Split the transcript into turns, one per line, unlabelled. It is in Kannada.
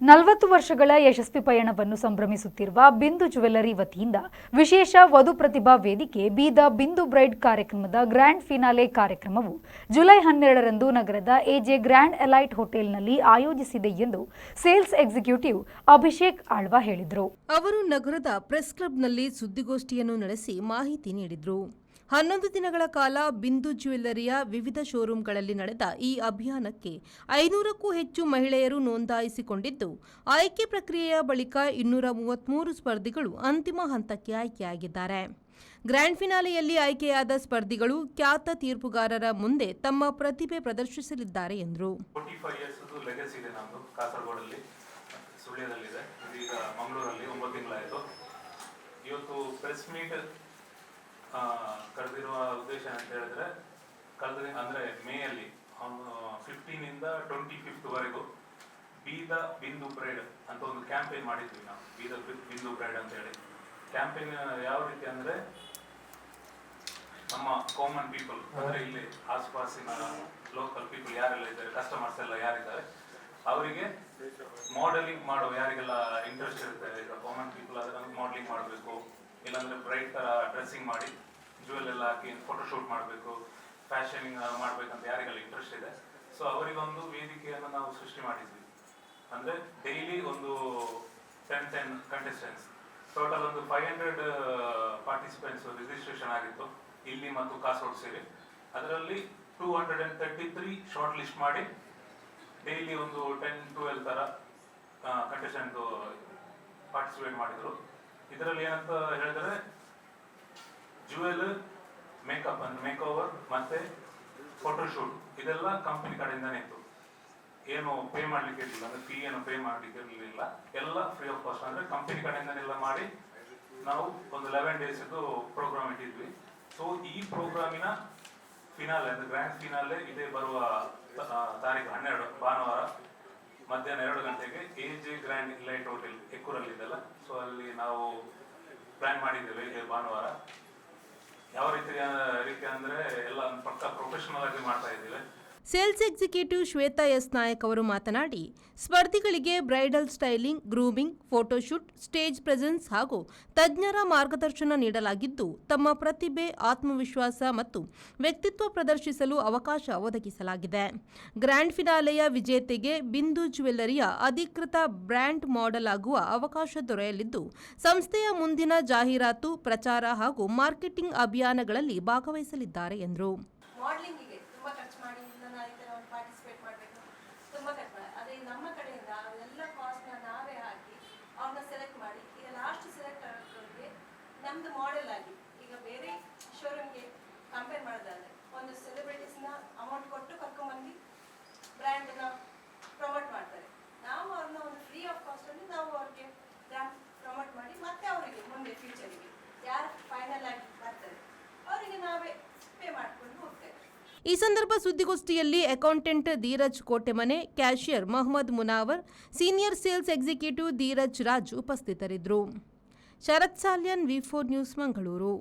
40 ವರ್ಷಗಳ ಯಶಸ್ವಿ ಪಯಣವನ್ನು ಸಂಭ್ರಮಿಸುತ್ತಿರುವ ಬಿಂದು ಜ್ಯುವೆಲ್ಲರಿ ವತಿಯಿಂದ ವಿಶೇಷ ವಧು ಪ್ರತಿಭಾ ವೇದಿಕೆ ಬಿ ದ ಬಿಂದು ಬ್ರೈಡ್ ಕಾರ್ಯಕ್ರಮದ ಗ್ರ್ಯಾಂಡ್ ಫಿನಾಲೆ ಕಾರ್ಯಕ್ರಮವು ಜುಲೈ 12ರಂದು ನಗರದ ಎಜೆ ಗ್ರ್ಯಾಂಡ್ ಎಲೈಟ್ ಹೋಟೆಲ್ನಲ್ಲಿ ಆಯೋಜಿಸಿದೆ ಎಂದು ಸೇಲ್ಸ್ ಎಕ್ಸಿಕ್ಯೂಟಿವ್ ಅಭಿಷೇಕ್ ಆಳ್ವಾ ಹೇಳಿದರು.
ಅವರು ನಗರದ ಪ್ರೆಸ್ ಕ್ಲಬ್ನಲ್ಲಿ ಸುದ್ದಿಗೋಷ್ಠಿಯನ್ನು ನಡೆಸಿ ಮಾಹಿತಿ ನೀಡಿದರು. 11 ದಿನಗಳ ಕಾಲ ಬಿಂದು ಜ್ಯುವೆಲ್ಲರಿಯ ವಿವಿಧ ಶೋರೂಂಗಳಲ್ಲಿ ನಡೆದ ಈ ಅಭಿಯಾನಕ್ಕೆ 500ಕ್ಕೂ ಹೆಚ್ಚು ಮಹಿಳೆಯರು ನೋಂದಾಯಿಸಿಕೊಂಡಿದ್ದು, ಆಯ್ಕೆ ಪ್ರಕ್ರಿಯೆಯ ಬಳಿಕ 233 ಸ್ಪರ್ಧಿಗಳು ಅಂತಿಮ ಹಂತಕ್ಕೆ ಆಯ್ಕೆಯಾಗಿದ್ದಾರೆ. ಗ್ರ್ಯಾಂಡ್ ಫಿನಾಲೆಯಲ್ಲಿ ಆಯ್ಕೆಯಾದ ಸ್ಪರ್ಧಿಗಳು ಖ್ಯಾತ ತೀರ್ಪುಗಾರರ ಮುಂದೆ ತಮ್ಮ ಪ್ರತಿಭೆ ಪ್ರದರ್ಶಿಸಲಿದ್ದಾರೆ ಎಂದರು.
ಕರೆದಿರುವ ಉದ್ದೇಶ ಅಂತ ಹೇಳಿದ್ರೆ ಅಂದ್ರೆ ಮೇಯಲ್ಲಿ 15 ಇಂದ 25 ವರೆಗೂ ಬಿ ದ ಬಿಂದು ಬ್ರೈಡ್ ಅಂತ ಒಂದು ಕ್ಯಾಂಪೇನ್ ಮಾಡಿದ್ವಿ ನಾವು. ಬಿ ದ ಬಿಂದು ಬ್ರೈಡ್ ಅಂತ ಹೇಳಿ ಕ್ಯಾಂಪೇನ್ ಯಾವ ರೀತಿ ಅಂದ್ರೆ ನಮ್ಮ ಕಾಮನ್ ಪೀಪಲ್ ಅಂದ್ರೆ ಇಲ್ಲಿ ಆಸುಪಾಸಿನ ಲೋಕಲ್ ಪೀಪಲ್ ಯಾರೆಲ್ಲ ಇದ್ದಾರೆ, ಕಸ್ಟಮರ್ಸ್ ಎಲ್ಲ ಯಾರಿದ್ದಾರೆ, ಅವರಿಗೆ ಮಾಡೆಲಿಂಗ್ ಮಾಡೋ ಯಾರಿಗೆಲ್ಲ ಇಂಟ್ರೆಸ್ಟ್ ಇರುತ್ತೆ, ಈಗ ಕಾಮನ್ ಪೀಪಲ್ ಅದನ್ನ ಮಾಡೆಲಿಂಗ್ ಮಾಡಬೇಕು, ಇಲ್ಲಾಂದ್ರೆ ಬ್ರೈಟ್ ತರ ಡ್ರೆಸ್ಸಿಂಗ್ ಮಾಡಿ ಜ್ಯುವೆಲ್ ಎಲ್ಲ ಹಾಕಿ ಫೋಟೋಶೂಟ್ ಮಾಡಬೇಕು, ಫ್ಯಾಷನಿಂಗ್ ಮಾಡ್ಬೇಕಂತ ಯಾರಿಗೆಲ್ಲ ಇಂಟ್ರೆಸ್ಟ್ ಇದೆ, ಸೊ ಅವರಿಗೊಂದು ವೇದಿಕೆಯನ್ನು ನಾವು ಸೃಷ್ಟಿ ಮಾಡಿದ್ವಿ. ಅಂದ್ರೆ ಡೈಲಿ ಒಂದು 10 ಕಂಟೆಸ್ಟೆಂಟ್ಸ್, ಟೋಟಲ್ ಒಂದು 500 ಪಾರ್ಟಿಸಿಪೆಂಟ್ಸ್ ರಿಜಿಸ್ಟ್ರೇಷನ್ ಆಗಿತ್ತು ಇಲ್ಲಿ ಮತ್ತು ಕಾಸರಗೋಡು ಸೇರಿ. ಅದರಲ್ಲಿ 233 ಶಾರ್ಟ್ ಲಿಸ್ಟ್ ಮಾಡಿ ಡೈಲಿ ಒಂದು 10-12 ತರ ಕಂಟೆಸ್ಟೆಂಟ್ ಪಾರ್ಟಿಸಿಪೇಟ್ ಮಾಡಿದ್ರು. ಇದರಲ್ಲಿ ಏನಂತ ಹೇಳಿದ್ರೆ ಜ್ಯುವೆಲ್, ಮೇಕಪ್ ಅಂದ್ರೆ ಮೇಕ್ ಓವರ್ ಮತ್ತೆ ಫೋಟೋಶೂಟ್ ಇದೆಲ್ಲ ಕಂಪನಿ ಕಡೆಯಿಂದಾನೇ ಇತ್ತು. ಏನು ಪೇ ಮಾಡ್ಲಿಕ್ಕೆ ಇರಲಿಲ್ಲ, ಅಂದ್ರೆ ಫೀ ಏನು ಪೇ ಮಾಡ್ಲಿಕ್ಕೆ ಇರಲಿಲ್ಲ, ಎಲ್ಲ ಫ್ರೀ ಆಫ್ ಕಾಸ್ಟ್. ಅಂದ್ರೆ ಕಂಪನಿ ಕಡೆಯಿಂದಾನೆಲ್ಲ ಮಾಡಿ ನಾವು ಒಂದು 11 ಡೇಸ್ ಪ್ರೋಗ್ರಾಮ್ ಇಟ್ಟಿದ್ವಿ. ಸೊ ಈ ಪ್ರೋಗ್ರಾಮಿನ ಫಿನಾಲೆ ಅಂದ್ರೆ ಗ್ರ್ಯಾಂಡ್ ಫಿನಾಲೆ ಇದೇ ಬರುವ ತಾರೀಕು 12 ಭಾನುವಾರ ಮಧ್ಯಾಹ್ನ 2 ಗಂಟೆಗೆ ಎಜೆ ಗ್ರ್ಯಾಂಡ್ ಎಲೈಟ್ ಹೋಟೆಲ್ ಎಕ್ಕೂರಲ್ಲಿ ಇದೆಲ್ಲ. ಸೊ ಅಲ್ಲಿ ನಾವು ಪ್ಲಾನ್ ಮಾಡಿದ್ದೇವೆ ಭಾನುವಾರ. ಯಾವ ರೀತಿ ಅಂದ್ರೆ ಎಲ್ಲ ಪಕ್ಕಾ ಪ್ರೊಫೆಷನಲ್ ಆಗಿ ಮಾಡ್ತಾ ಇದ್ದೇವೆ.
Sales executive Shweta S Nayak ಅವರು ಮಾತನಾಡಿ, ಸ್ಪರ್ಧಿಗಳಿಗೆ bridal styling, grooming, photoshoot, stage presence ಹಾಗೂ ತಜ್ಞರ ಮಾರ್ಗದರ್ಶನ ನೀಡಲಾಗಿದ್ದು, ತಮ್ಮ ಪ್ರತಿಭೆ, ಆತ್ಮವಿಶ್ವಾಸ ಮತ್ತು ವ್ಯಕ್ತಿತ್ವ ಪ್ರದರ್ಶಿಸಲು ಅವಕಾಶ ಒದಗಿಸಲಾಗಿದೆ. ಗ್ರ್ಯಾಂಡ್ ಫಿನಾಲೆಯ ವಿಜೇತೆಗೆ ಬಿಂದು ಜ್ಯುವೆಲ್ಲರಿಯ ಅಧಿಕೃತ ಬ್ರ್ಯಾಂಡ್ ಮಾಡೆಲ್ ಆಗುವ ಅವಕಾಶ ದೊರೆಯಲಿದ್ದು, ಸಂಸ್ಥೆಯ ಮುಂದಿನ ಜಾಹೀರಾತು, ಪ್ರಚಾರ ಹಾಗೂ ಮಾರ್ಕೆಟಿಂಗ್ ಅಭಿಯಾನಗಳಲ್ಲಿ ಭಾಗವಹಿಸಲಿದ್ದಾರೆ ಎಂದರು.
ಪಾರ್ಟಿಸಿಪೇಟ್ ಮಾಡಬೇಕು, ತುಂಬ ಕಷ್ಟ. ಅದೇ ನಮ್ಮ ಕಡೆಯಿಂದ ಎಲ್ಲ ಕಾಸ್ಟ್ನ ನಾವೇ ಹಾಕಿ ಅವ್ರನ್ನ ಸೆಲೆಕ್ಟ್ ಮಾಡಿ, ಈಗ ಲಾಸ್ಟ್ ಸೆಲೆಕ್ಟ್ ಆಗೋರಿಗೆ ನಮ್ಮದು ಮಾಡೆಲ್ ಆಗಿ, ಈಗ ಬೇರೆ ಶೋರೂಮ್ಗೆ ಕಂಪೇರ್ ಮಾಡೋದಾದ್ರೆ ಒಂದು ಸೆಲೆಬ್ರಿಟೀಸ್ನ ಅಮೌಂಟ್ ಕೊಟ್ಟು ಕರ್ಕೊಂಡ್ಬಂದು ಬ್ರ್ಯಾಂಡನ್ನ ಪ್ರಮೋಟ್ ಮಾಡ್ತಾರೆ. ನಾವು ಅವ್ರನ್ನ ಒಂದು ಫ್ರೀ ಆಫ್ ಕಾಸ್ಟಲ್ಲಿ ನಾವು ಅವ್ರಿಗೆ ಬ್ರ್ಯಾಂಡ್ ಪ್ರಮೋಟ್ ಮಾಡಿ ಮತ್ತೆ ಅವರಿಗೆ ಮುಂದೆ ಫ್ಯೂಚರಿಗೆ ಯಾರು ಫೈನಲ್ ಆಗಿ ಬರ್ತಾರೆ ಅವರಿಗೆ ನಾವೇ ಪೇ ಮಾಡಿಕೊಂಡು ಹೋಗ್ತೇವೆ.
ಈ ಸಂದರ್ಭ ಸುದ್ದಿಗೋಷ್ಠಿಯಲ್ಲಿ accountant Dheeraj Kotemane, cashier Mohammed Munavar, senior sales executive Dheeraj Raj ಉಪಸ್ಥಿತರಿದ್ದರು. ಶರತ್ ಸಾಲ್ಯನ್, ವಿ4 ನ್ಯೂಸ್, ಮಂಗಳೂರು.